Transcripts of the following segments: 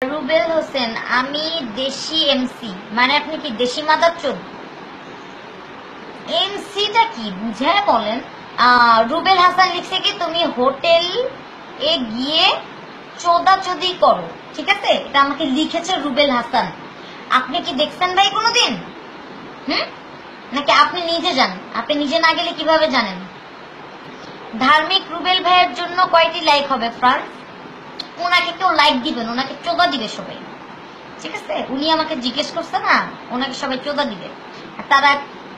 রুবেল হোসেন, আমি দেশি এমসি। মানে আপনি কি দেশি মাদারচোদ? এমসিটা কি বুঝায় বলেন? রুবেল হাসান লিখছে কি তুমি হোটেল এ গিয়ে চোদাচুদি করো, ঠিক আছে? এটা আমাকে লিখেছে রুবেল হাসান। আপনি কি দেখছেন ভাই কোনোদিন? নাকি আপনি নিজে জানেন? আপনি নিজে না গেলে কিভাবে জানেন? ধার্মিক রুবেল ভাইয়ের জন্য কয়টি লাইক হবে ফ্রান্স? ওনাকে কেউ লাইক দিবেন, ওনাকে চোদা দিবে সবাই, ঠিক আছে? উনি আমাকে জিজ্ঞেস করছে না, ওনাকে সবাই চোদা দিবে। আর তারা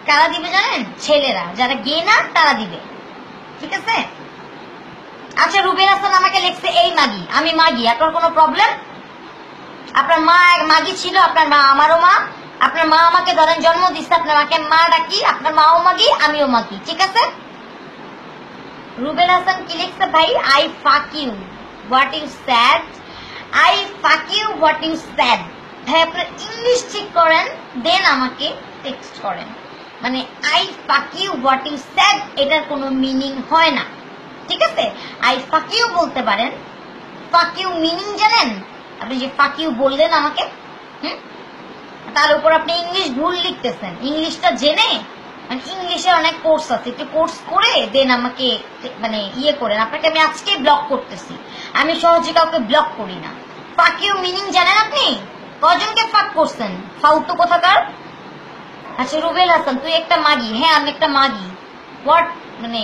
কারা দিবে জানেন? ছেলেরা, যারা গে না তারা দিবে, ঠিক আছে? আচ্ছা, রুবেল হাসান আমাকে লিখছে এই মাগি, আমি মাগি, আপনার কোনো প্রবলেম? আপনার মা মাগি ছিল, আপনার মা আমারও মা। আপনার মা আমাকে ধরেন জন্ম দিচ্ছে, আপনার মাকে মা ডাকি, আপনার মাও মাগি, আমিও মাগি, ঠিক আছে? রুবেল হাসান কি লিখছে ভাই? I fuck you what you sad. I fuck you what you sad. ভাই আপনার ইংলিশ ঠিক করেন, দেন আমাকে টেক্সট করেন। মানে I fuck you what you sad এটার কোনো মিনিং হয় না, ঠিক আছে? আই ফাক ইউ বলতে পারেন, ফাক ইউ মিনিং জানেন? আপনি যে ফাক ইউ বললেন আমাকে, তার উপর আপনি ইংলিশ ভুল লিখতেছেন। ইংলিশটা জেনে, মানে ইংলিশে অনেক কোর্স আছে, একটু কোর্স করে দেন আমাকে মানে ইয়ে করেন। আপনাকে আমি আজকে ব্লক করতেছি, আমি সহজে কাউকে ব্লক করি না। ফাক ইউ মিনিং জানেন আপনি? কজনকে ফাক করছেন ফালতু কোথাকার? আচ্ছা রুবেল হাসান, তুই একটা মাগি। হ্যাঁ আমি একটা মাগি। হোয়াট মানে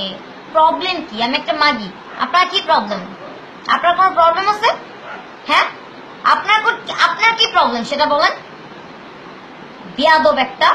প্রবলেম কি? আমি একটা মাগি, আপনার কি প্রবলেম? আপনার কোনো প্রবলেম আছে? হ্যাঁ আপনার কি প্রবলেম সেটা বলেন। বিয়াদব একটা।